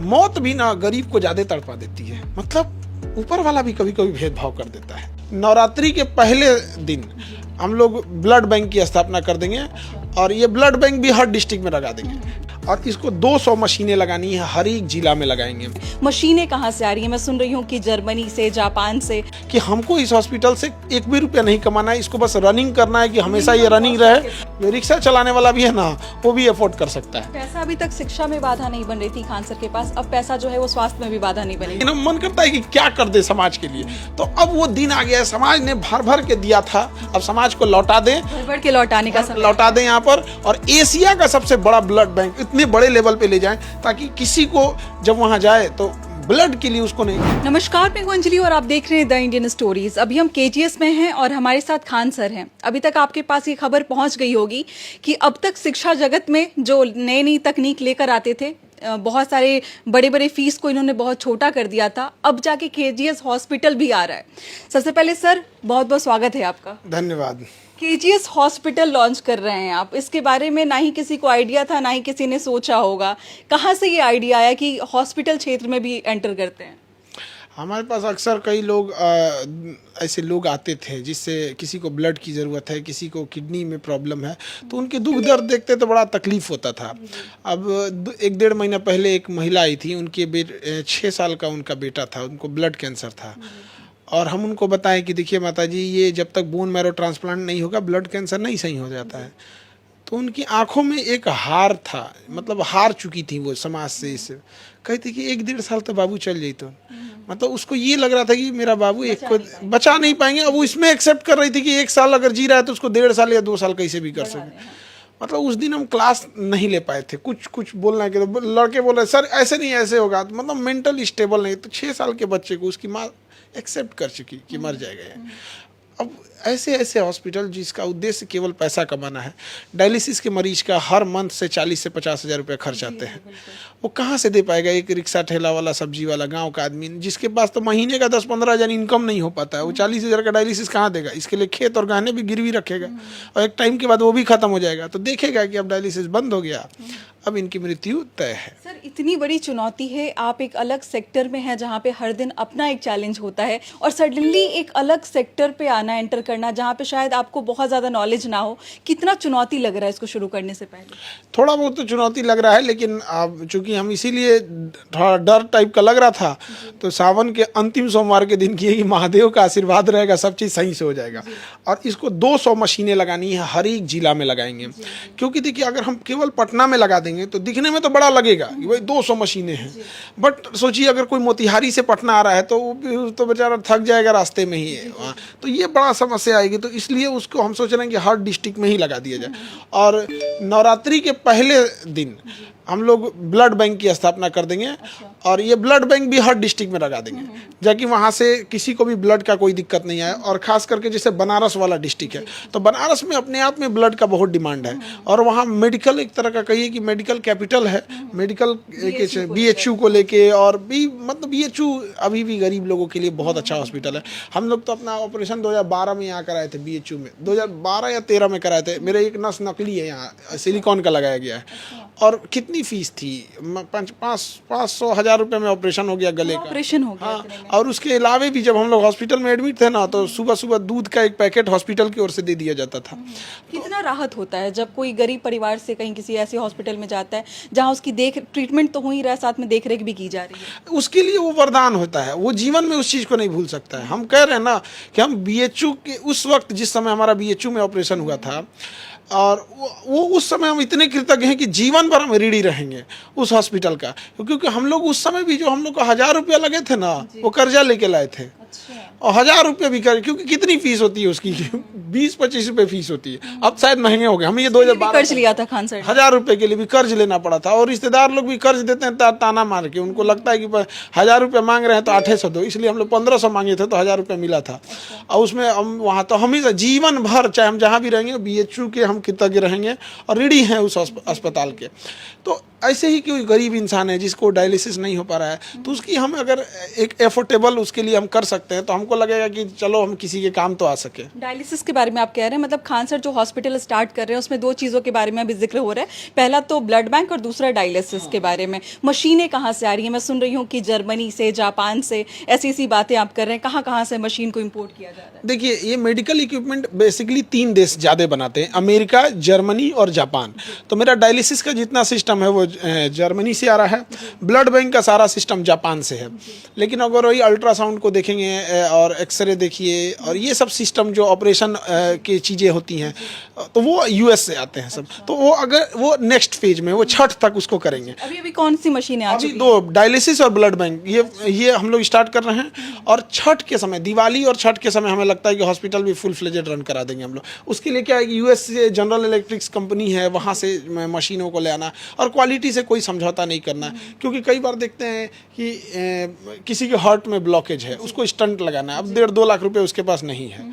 मौत भी ना गरीब को ज्यादा तड़पा देती है। मतलब ऊपर वाला भी कभी कभी भेदभाव कर देता है। नवरात्रि के पहले दिन हम लोग ब्लड बैंक की स्थापना कर देंगे और ये ब्लड बैंक भी हर डिस्ट्रिक्ट में लगा देंगे और इसको 200 मशीनें लगानी है, हर एक जिला में लगाएंगे। मशीनें कहाँ से आ रही हैं? मैं सुन रही हूँ कि जर्मनी से, जापान से। कि हमको इस हॉस्पिटल से एक भी रुपया नहीं कमाना है, इसको बस रनिंग करना है कि हमेशा ये रनिंग रहे। जो रिक्शा चलाने वाला भी है ना, वो भी अफोर्ड कर सकता है। पैसा अभी तक शिक्षा में बाधा नहीं बन रही थी खान सर के पास, अब पैसा जो है वो स्वास्थ्य में भी बाधा नहीं बनेगी। लेकिन मन करता है कि क्या कर दे समाज के लिए, तो अब वो दिन आ गया है। समाज ने भर भर के दिया था, अब समाज को लौटा दें, भर के लौटाने का समय लौटा दें यहाँ पर। और एशिया का सबसे बड़ा ब्लड बैंक इतने बड़े लेवल पे ले जाएं ताकि किसी को जब वहां जाए तो ब्लड के लिए उसको नहीं। नमस्कार, मैं हूं अंजलि और आप देख रहे हैं द इंडियन स्टोरीज। अभी हम केजीएस में हैं और हमारे साथ खान सर हैं। अभी तक आपके पास ये खबर पहुंच गई होगी कि अब तक शिक्षा जगत में जो नई नई तकनीक लेकर आते थे, बहुत सारे बड़े बड़े फीस को इन्होंने बहुत छोटा कर दिया था, अब जाके केजीएस हॉस्पिटल भी आ रहा है। सबसे पहले सर बहुत बहुत स्वागत है आपका। धन्यवाद। केजीएस हॉस्पिटल लॉन्च कर रहे हैं आप, इसके बारे में ना ही किसी को आइडिया था, ना ही किसी ने सोचा होगा। कहाँ से ये आइडिया आया कि हॉस्पिटल क्षेत्र में भी एंटर करते हैं? हमारे पास अक्सर कई लोग ऐसे लोग आते थे जिससे किसी को ब्लड की ज़रूरत है, किसी को किडनी में प्रॉब्लम है, तो उनके दुख दर्द देखते तो बड़ा तकलीफ होता था। अब 1-1.5 महीना पहले एक महिला आई थी, उनके 6 साल का उनका बेटा था, उनको ब्लड कैंसर था। और हम उनको बताएं कि देखिए माताजी, ये जब तक बोन मैरो ट्रांसप्लांट नहीं होगा ब्लड कैंसर नहीं सही हो जाता है। तो उनकी आंखों में एक हार था, मतलब हार चुकी थी वो समाज से। इससे कहती कि 1-1.5 साल तो बाबू चल जाए, तो मतलब उसको ये लग रहा था कि मेरा बाबू एक को बचा नहीं पाएंगे। अब वो इसमें एक्सेप्ट कर रही थी कि 1 साल अगर जी रहा है तो उसको 1.5 साल या 2 साल कैसे भी कर सके। मतलब उस दिन हम क्लास नहीं ले पाए थे, कुछ बोलना है कि तो लड़के बोल रहे सर ऐसे नहीं ऐसे होगा, तो मतलब मेंटल स्टेबल नहीं। तो 6 साल के बच्चे को उसकी माँ एक्सेप्ट कर चुकी कि मर जाएगा। अब ऐसे ऐसे हॉस्पिटल जिसका उद्देश्य केवल पैसा कमाना है, डायलिसिस के मरीज का हर मंथ से 40 से 50 हज़ार रुपये खर्च आते हैं, वो कहाँ से दे पाएगा? एक रिक्शा ठेला वाला, सब्जी वाला, गांव का आदमी जिसके पास तो महीने का 10-15 हज़ार इनकम नहीं हो पाता है, वो 40 हज़ार का डायलिसिस कहाँ देगा? इसके लिए खेत और गहने भी गिरवी रखेगा और एक टाइम के बाद वो भी खत्म हो जाएगा। तो देखेगा कि अब डायलिसिस बंद हो गया, अब इनकी मृत्यु तय है। सर इतनी बड़ी चुनौती है, आप एक अलग सेक्टर में हैं जहाँ पे हर दिन अपना एक चैलेंज होता है, और सडनली एक अलग सेक्टर पे आना, एंटर करना जहाँ पे शायद आपको बहुत ज़्यादा नॉलेज ना हो, कितना चुनौती लग रहा है इसको शुरू करने से पहले? थोड़ा बहुत तो चुनौती लग रहा है, लेकिन अब चूंकि हम इसीलिए थोड़ा डर टाइप का लग रहा था, तो सावन के अंतिम सोमवार के दिन की कि महादेव का आशीर्वाद रहेगा, सब चीज़ सही से हो जाएगा। और इसको 200 मशीनें लगानी है, हर एक जिला में लगाएंगे। क्योंकि देखिए अगर हम केवल पटना में लगा देंगे तो दिखने में तो बड़ा लगेगा कि भाई 200 मशीनें हैं, बट सोचिए अगर कोई मोतिहारी से पटना आ रहा है तो वो तो बेचारा थक जाएगा रास्ते में ही, तो ये बड़ा समस्या आएगी। तो इसलिए उसको हम सोच रहे हैं कि हर डिस्ट्रिक्ट में ही लगा दिया जाए। और नवरात्रि के पहले दिन हम लोग ब्लड बैंक की स्थापना कर देंगे और ये ब्लड बैंक भी हर डिस्ट्रिक्ट में लगा देंगे, ताकि वहाँ से किसी को भी ब्लड का कोई दिक्कत नहीं आए। और ख़ास करके जैसे बनारस वाला डिस्ट्रिक्ट है, तो बनारस में अपने आप में ब्लड का बहुत डिमांड है, और वहाँ मेडिकल एक तरह का कहिए कि मेडिकल कैपिटल है, मेडिकल BHU को लेके। और भी मतलब BHU अभी भी गरीब लोगों के लिए बहुत अच्छा हॉस्पिटल है। हम लोग तो अपना ऑपरेशन 2012 में यहाँ कराए थे, BHU में 2012 या 13 में कराए थे। मेरे एक नस नकली है, यहाँ सिलिकॉन का लगाया गया है। और कितनी फीस थी? 500 हज़ार रुपये में ऑपरेशन हो गया गले का, ऑपरेशन हो गया। हाँ। और उसके अलावे भी जब हम लोग हॉस्पिटल में एडमिट थे ना, तो सुबह सुबह दूध का एक पैकेट हॉस्पिटल की ओर से दे दिया जाता था। कितना राहत होता है जब कोई गरीब परिवार से कहीं किसी ऐसे हॉस्पिटल में जाता है जहां उसकी ट्रीटमेंट तो हो ही रहा है, साथ में देख रेख भी की जा रही है। उसके लिए वो वरदान होता है, वो जीवन में उस चीज़ को नहीं भूल सकता है। हम कह रहे हैं ना कि हम BHU के उस वक्त, जिस समय हमारा BHU में ऑपरेशन हुआ था, और वो उस समय हम इतने कृतज्ञ हैं कि जीवन भर हम ऋणी रहेंगे उस हॉस्पिटल का। क्योंकि हम लोग उस समय भी जो हम लोग को 1000 रुपया लगे थे ना, वो कर्जा लेके लाए थे। और 1000 रुपये भी कर, क्योंकि कितनी फीस होती है उसकी 20-25 रुपये फीस होती है। अब शायद महंगे हो गए। हम ये 2012 कर्ज लिया था खान सर, 1000 रुपये के लिए भी कर्ज लेना पड़ा था। और रिश्तेदार लोग भी कर्ज देते हैं ताना मार के, उनको लगता है कि 1000 रुपये मांग रहे हैं तो 800 दो, इसलिए हम लोग 1500 मांगे थे तो 1000 रुपये मिला था। और उसमें हम वहाँ तो हमेशा जीवन भर, चाहे हम जहाँ भी रहेंगे, BHU के हम कृतज्ञ रहेंगे और ऋणी हैं उस अस्पताल के। तो ऐसे ही कोई गरीब इंसान है जिसको डायलिसिस नहीं हो पा रहा है, तो उसकी हम अगर एक एफोर्डेबल उसके लिए हम कर सकते हैं तो हमको लगेगा कि चलो हम किसी के काम तो आ सके। डायलिसिस के बारे में आप कह रहे हैं, मतलब खान सर जो हॉस्पिटल स्टार्ट कर रहे हैं उसमें दो चीज़ों के बारे में अभी जिक्र हो रहा है, पहला तो ब्लड बैंक और दूसरा डायलिसिस के बारे में। मशीनें कहाँ से आ रही हैं? मैं सुन रही हूँ कि जर्मनी से, जापान से, ऐसी बातें आप कर रहे हैं। कहाँ कहाँ से मशीन को इम्पोर्ट किया जा रहा है? देखिए, ये मेडिकल इक्विपमेंट बेसिकली 3 देश ज़्यादा बनाते हैं, अमेरिका, जर्मनी और जापान। तो मेरा डायलिसिस का जितना सिस्टम है वो जर्मनी से आ रहा है, ब्लड बैंक का सारा सिस्टम जापान से है। लेकिन अगर वही अल्ट्रासाउंड को देखेंगे और एक्सरे देखिए और ये सब सिस्टम जो ऑपरेशन की चीज़ें होती हैं तो वो यूएस से आते हैं सब। तो वो अगर वो नेक्स्ट फेज में वो छठ तक उसको करेंगे। अभी अभी कौन सी मशीनें आ अभी चुकी हैं? 2, डायलिसिस और ब्लड बैंक, ये हम लोग स्टार्ट कर रहे हैं। और छठ के समय, दिवाली और छठ के समय हमें लगता है कि हॉस्पिटल भी फुल फ्लेजेड रन करा देंगे हम लोग। उसके लिए क्या है कि यूएस से जनरल इलेक्ट्रिक्स कंपनी है, वहाँ से मशीनों को ले आना और क्वालिटी से कोई समझौता नहीं करना। क्योंकि कई बार देखते हैं कि किसी के हार्ट में ब्लॉकेज है, उसको स्टंट लगाना है, अब 1.5-2 लाख रुपए उसके पास नहीं है,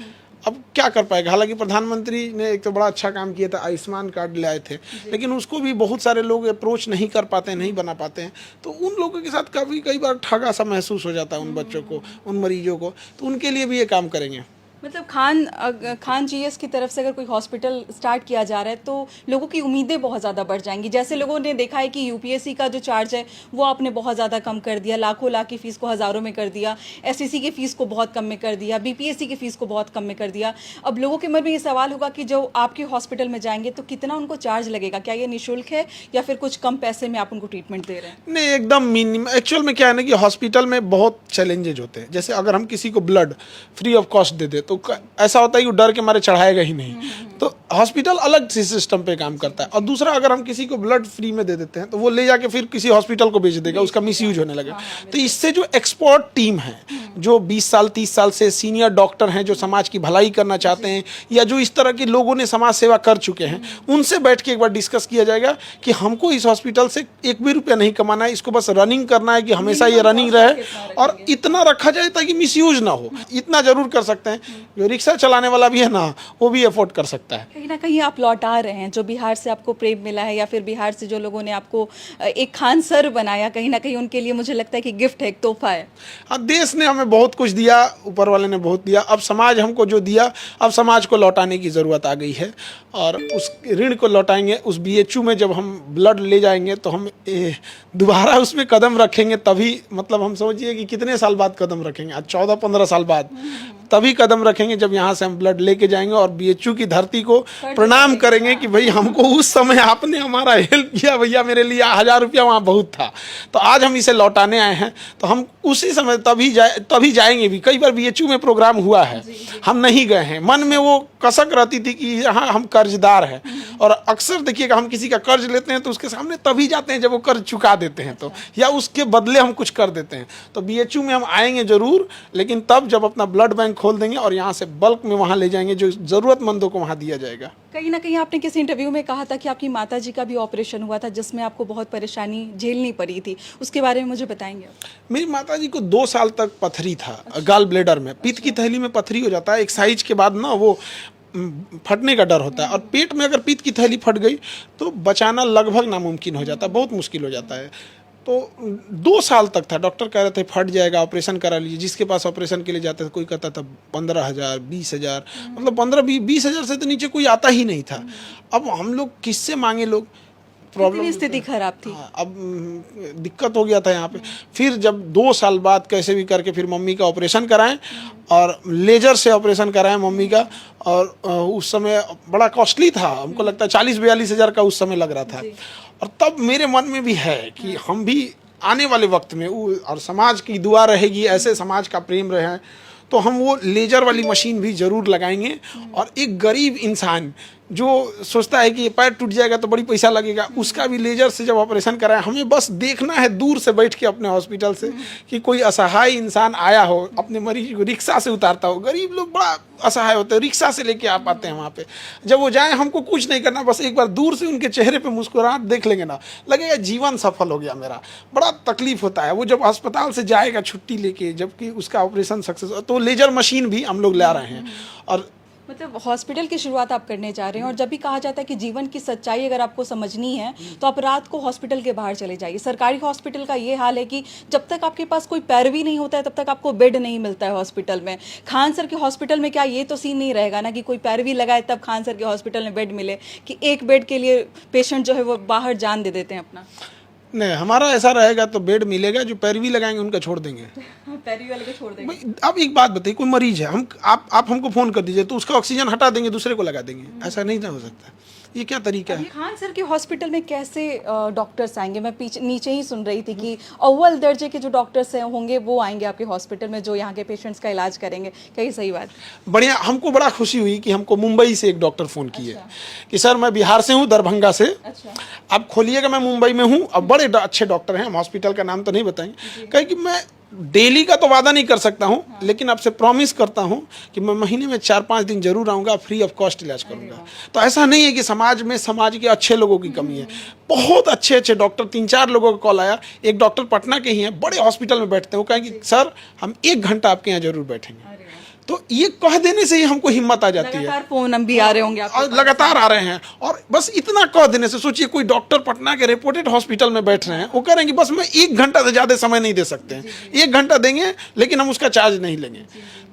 अब क्या कर पाएगा। हालांकि प्रधानमंत्री ने एक तो बड़ा अच्छा काम किया था, आयुष्मान कार्ड ले आए थे, लेकिन उसको भी बहुत सारे लोग अप्रोच नहीं कर पाते हैं, नहीं बना पाते हैं। तो उन लोगों के साथ कई बार ठगा सा महसूस हो जाता है उन बच्चों को, उन मरीजों को। तो उनके लिए भी ये काम करेंगे। मतलब खान जीएस की तरफ से अगर कोई हॉस्पिटल स्टार्ट किया जा रहा है तो लोगों की उम्मीदें बहुत ज़्यादा बढ़ जाएंगी। जैसे लोगों ने देखा है कि यूपीएससी का जो चार्ज है वो आपने बहुत ज़्यादा कम कर दिया, लाखों लाख की फ़ीस को हज़ारों में कर दिया, एसएससी की फ़ीस को बहुत कम में कर दिया, बीपीएससी की फ़ीस को बहुत कम में कर दिया। अब लोगों के मन में ये सवाल होगा कि जो आपके हॉस्पिटल में जाएंगे तो कितना उनको चार्ज लगेगा? क्या ये निःशुल्क है या फिर कुछ कम पैसे में आप उनको ट्रीटमेंट दे रहे हैं? नहीं, एकदम मिनिमम। एक्चुअल में क्या है ना कि हॉस्पिटल में बहुत चैलेंजेज होते हैं। जैसे अगर हम किसी को ब्लड फ्री ऑफ कॉस्ट दे दे तो ऐसा होता है कि डर के मारे चढ़ाएगा ही नहीं। तो हॉस्पिटल अलग सिस्टम पे काम करता है। और दूसरा, अगर हम किसी को ब्लड फ्री में दे देते हैं तो वो ले जाके फिर किसी हॉस्पिटल को बेच देगा, उसका मिसयूज होने लगेगा। तो इससे जो एक्सपर्ट टीम है, जो 20 साल 30 साल से सीनियर डॉक्टर हैं, जो समाज की भलाई करना चाहते हैं या जो इस तरह के लोगों ने समाज सेवा कर चुके हैं, उनसे बैठ के एक बार डिस्कस किया जाएगा कि हमको इस हॉस्पिटल से एक भी रुपया नहीं कमाना है, इसको बस रनिंग करना है कि हमेशा ये रनिंग रहे और इतना रखा जाए ताकि मिसयूज ना हो। इतना जरूर कर सकते हैं। जो रिक्शा चलाने वाला भी है ना, वो भी अफोर्ड कर सकता है। कहीं ना कहीं आप लौटा रहे हैं जो बिहार से आपको प्रेम मिला है या फिर बिहार से जो लोगों ने आपको एक खान सर बनाया, कहीं ना कहीं उनके लिए मुझे लगता है कि गिफ्ट है, एक तोहफा है। हाँ, देश ने हमें बहुत कुछ दिया, ऊपर वाले ने बहुत दिया। अब समाज हमको जो दिया, अब समाज को लौटाने की ज़रूरत आ गई है और उस ऋण को लौटाएंगे। उस बीएचयू में जब हम ब्लड ले जाएंगे तो हम दोबारा उसमें कदम रखेंगे तभी, मतलब हम समझिए कि कितने साल बाद कदम रखेंगे, आज 14-15 साल बाद तभी कदम रखेंगे जब यहाँ से हम ब्लड लेके जाएंगे और बीएचयू की धरती को प्रणाम करेंगे कि भाई हमको उस समय आपने हमारा हेल्प किया, भैया मेरे लिए 1000 रुपया वहाँ बहुत था, तो आज हम इसे लौटाने आए हैं। तो हम उसी समय तभी जाएंगे भी। कई बार बीएचयू में प्रोग्राम हुआ है, हम नहीं गए हैं, मन में वो कसक रहती थी कि यहाँ हम कर्जदार हैं। और अक्सर देखिएगा, हम किसी का कर्ज लेते हैं तो उसके सामने तभी जाते हैं जब वो कर्ज चुका देते हैं, तो या उसके बदले हम कुछ कर देते हैं। तो बीएचयू में हम आएंगे जरूर, लेकिन तब जब अपना ब्लड बैंक खोल देंगे और यहाँ से बल्क में वहाँ ले जाएंगे, जो ज़रूरतमंदों को वहाँ दिया जाएगा। कहीं ना कहीं आपने किसी इंटरव्यू में कहा था कि आपकी माताजी का भी ऑपरेशन हुआ था जिसमें आपको बहुत परेशानी झेलनी पड़ी थी, उसके बारे में मुझे बताएंगे? मेरी माताजी को 2 साल तक पथरी था, गाल ब्लेडर में, पित्त की थैली में पथरी हो जाता है। एक साइज के बाद ना वो फटने का डर होता है और पेट में अगर पित्त की थैली फट गई तो बचाना लगभग नामुमकिन हो जाता है, बहुत मुश्किल हो जाता है। तो 2 साल तक था, डॉक्टर कह रहे थे फट जाएगा, ऑपरेशन करा लीजिए। जिसके पास ऑपरेशन के लिए जाते थे कोई कहता था 15,000 20,000, मतलब 15-20,000 से तो नीचे कोई आता ही नहीं था। अब हम लोग किससे मांगे, लोग प्रॉब्लम, स्थिति खराब थी। अब दिक्कत हो गया था यहाँ पे। फिर जब 2 साल बाद कैसे भी करके फिर मम्मी का ऑपरेशन कराएं और लेजर से ऑपरेशन कराएं मम्मी का, और उस समय बड़ा कॉस्टली था, हमको लगता है 40-42 हज़ार का उस समय लग रहा था। और तब मेरे मन में भी है कि हम भी आने वाले वक्त में, और समाज की दुआ रहेगी, ऐसे समाज का प्रेम रहे, तो हम वो लेजर वाली मशीन भी ज़रूर लगाएंगे। और एक गरीब इंसान जो सोचता है कि ये पैर टूट जाएगा तो बड़ी पैसा लगेगा, उसका भी लेजर से जब ऑपरेशन कराएं, हमें बस देखना है दूर से बैठ के अपने हॉस्पिटल से कि कोई असहाय इंसान आया हो, अपने मरीज को रिक्शा से उतारता हो। गरीब लोग बड़ा असहाय होते हैं, रिक्शा से लेके आ पाते हैं वहाँ पे। जब वो जाएं, हमको कुछ नहीं करना, बस एक बार दूर से उनके चेहरे पे मुस्कुराहट देख लेंगे ना, लगेगा जीवन सफल हो गया मेरा। बड़ा तकलीफ होता है वो जब अस्पताल से जाएगा छुट्टी लेके, जबकि उसका ऑपरेशन सक्सेस। तो लेजर मशीन भी हम लोग ला रहे हैं और मतलब हॉस्पिटल की शुरुआत आप करने जा रहे हैं, और जब भी कहा जाता है कि जीवन की सच्चाई अगर आपको समझनी है तो आप रात को हॉस्पिटल के बाहर चले जाइए। सरकारी हॉस्पिटल का ये हाल है कि जब तक आपके पास कोई पैरवी नहीं होता है तब तक आपको बेड नहीं मिलता है हॉस्पिटल में। खान सर के हॉस्पिटल में क्या ये तो सीन नहीं रहेगा ना कि कोई पैरवी लगाए तब खान सर के हॉस्पिटल में बेड मिले, कि एक बेड के लिए पेशेंट जो है वो बाहर जान दे देते हैं अपना? नहीं, हमारा ऐसा रहेगा तो बेड मिलेगा, जो पैरवी लगाएंगे उनका छोड़ देंगे। पैरवी वाले को छोड़ देंगे। भाई, अब एक बात बताइए, कोई मरीज है, हम आप हमको फोन कर दीजिए तो उसका ऑक्सीजन हटा देंगे, दूसरे को लगा देंगे? ऐसा नहीं ना हो सकता। ये क्या तरीका है? खान सर के हॉस्पिटल में कैसे डॉक्टर्स आएंगे? मैं पीछे नीचे ही सुन रही थी कि अव्वल दर्जे के जो डॉक्टर्स हैं होंगे वो आएंगे आपके हॉस्पिटल में, जो यहाँ के पेशेंट्स का इलाज करेंगे। क्या ये सही बात? बढ़िया, हमको बड़ा खुशी हुई कि हमको मुंबई से एक डॉक्टर फ़ोन किए कि सर मैं बिहार से हूँ, दरभंगा से। अच्छा। आप खोलिएगा, मैं मुंबई में हूँ। अब बड़े अच्छे डॉक्टर हैं, हम हॉस्पिटल का नाम तो नहीं बताएंगे, कहे कि मैं डेली का तो वादा नहीं कर सकता हूँ, लेकिन आपसे प्रॉमिस करता हूँ कि मैं महीने में 4-5 दिन जरूर आऊँगा, फ्री ऑफ कॉस्ट इलाज करूँगा। तो ऐसा नहीं है कि समाज में समाज के अच्छे लोगों की कमी है, बहुत अच्छे अच्छे डॉक्टर, 3-4 लोगों का कॉल आया। एक डॉक्टर पटना के ही हैं, बड़े हॉस्पिटल में बैठते हैं, वो कहें कि सर हम 1 घंटा आपके यहाँ जरूर बैठेंगे। तो ये कह देने से ही हमको हिम्मत आ जाती है। लगातार फोन भी आ रहे होंगे आपके और लगातार आ रहे हैं, और बस इतना कह देने से, सोचिए कोई डॉक्टर पटना के रेपुटेड हॉस्पिटल में बैठ रहे हैं, वो कह रहे हैं कि बस मैं 1 घंटा से ज़्यादा समय नहीं दे सकते हैं, 1 घंटा देंगे लेकिन हम उसका चार्ज नहीं लेंगे।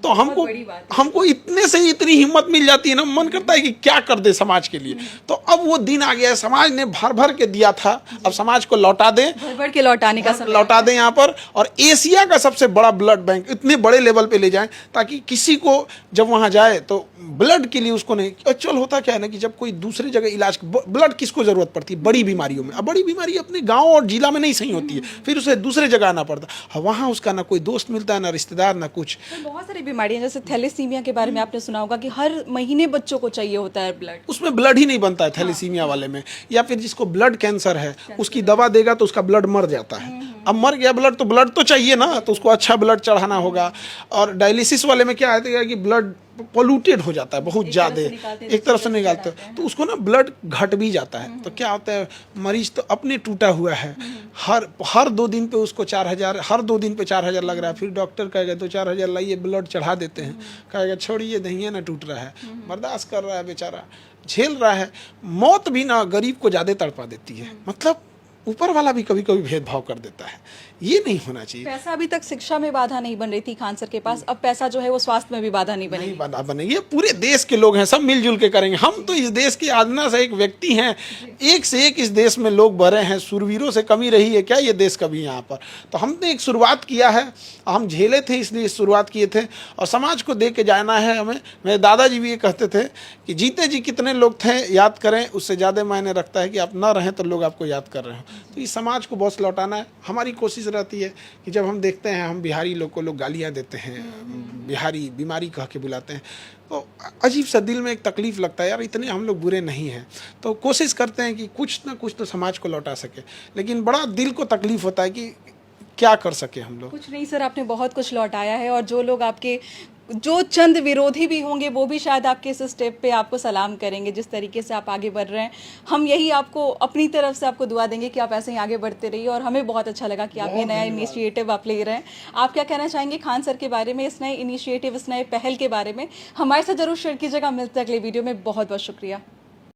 तो हमको इतने से इतनी हिम्मत मिल जाती है ना, मन करता है कि क्या कर दे समाज के लिए। तो अब वो दिन आ गया है, समाज ने भर भर के दिया था, अब समाज को लौटा दें, भर भर के लौटाने का समय लौटा दें यहाँ पर, और एशिया का सबसे बड़ा ब्लड बैंक इतने बड़े लेवल पे ले जाएं ताकि किसी को जब वहाँ जाए तो ब्लड के लिए उसको नहीं। एक्चुअल होता क्या है ना कि जब कोई दूसरी जगह इलाज, ब्लड किसको जरूरत पड़ती है? बड़ी बीमारियों में। अब बड़ी बीमारी अपने गांव और जिला में नहीं सही होती है, फिर उसे दूसरे जगह आना पड़ता है, वहाँ उसका ना कोई दोस्त मिलता है, ना रिश्तेदार, ना कुछ। बहुत सारी बीमारियां, जैसे थैलेसीमिया के बारे में आपने सुना होगा कि हर महीने बच्चों को चाहिए होता है ब्लड। उसमें ब्लड ही नहीं बनता है थैलेसीमिया वाले में। या फिर जिसको ब्लड कैंसर है, उसकी दवा देगा तो उसका ब्लड मर जाता है। अब मर गया ब्लड, तो ब्लड तो चाहिए ना, तो उसको अच्छा ब्लड चढ़ाना होगा। और डायलिसिस वाले में क्या है कि ब्लड पोल्यूटेड हो जाता है बहुत ज़्यादा, एक तरफ से निकालते हैं तो उसको ना ब्लड घट भी जाता है। तो क्या होता है, मरीज तो अपने टूटा हुआ है, हर 2 दिन पे उसको 4,000, हर 2 दिन पे 4,000 लग रहा है। फिर डॉक्टर कहेगा तो 4,000 लाइए, ब्लड चढ़ा देते हैं, कहेगा छोड़िए नहीं है ना, टूट रहा है, बर्दाश्त कर रहा है बेचारा, झेल रहा है। मौत भी ना गरीब को ज़्यादा तड़पा देती है, मतलब ऊपर वाला भी कभी कभी भेदभाव कर देता है, ये नहीं होना चाहिए। पैसा अभी तक शिक्षा में बाधा नहीं बन रही थी खान सर के पास, अब पैसा जो है वो स्वास्थ्य में भी बाधा नहीं बनेगी। नहीं बाधा बनेगी, ये पूरे देश के लोग हैं, सब मिलजुल के करेंगे। हम तो इस देश के आदना से एक व्यक्ति हैं, एक से एक इस देश में लोग भरे हैं, सुरवीरों से कमी रही है क्या ये देश कभी यहाँ पर? तो हमने एक शुरुआत किया है, हम झेले थे इसलिए शुरुआत किए थे, और समाज को दे के जाना है हमें। मेरे दादाजी भी ये कहते थे कि जीते जी कितने लोग थे याद करें, उससे ज़्यादा मायने रखता है कि आप ना रहें तो लोग आपको याद कर रहे हैं। तो इस समाज को बहुत लौटाना है। हमारी कोशिश रहती है कि जब हम देखते हैं हम बिहारी लोग को लोग गालियाँ देते हैं, बिहारी बीमारी कह के बुलाते हैं, तो अजीब सा दिल में एक तकलीफ़ लगता है, यार इतने हम लोग बुरे नहीं हैं। तो कोशिश करते हैं कि कुछ ना कुछ तो समाज को लौटा सके, लेकिन बड़ा दिल को तकलीफ़ होता है कि क्या कर सके हम लोग। कुछ नहीं सर, आपने बहुत कुछ लौटाया है, और जो लोग आपके, जो चंद विरोधी भी होंगे वो भी शायद आपके इस स्टेप पे आपको सलाम करेंगे, जिस तरीके से आप आगे बढ़ रहे हैं। हम यही आपको अपनी तरफ से आपको दुआ देंगे कि आप ऐसे ही आगे बढ़ते रहिए, और हमें बहुत अच्छा लगा कि आप ये नया इनिशिएटिव आप ले रहे हैं। आप क्या कहना चाहेंगे खान सर के बारे में, इस नए इनिशिएटिव, इस नए पहल के बारे में? हमारे साथ जरूर शेयर कीजिएगा। मिलते हैं अगले वीडियो में। बहुत बहुत शुक्रिया।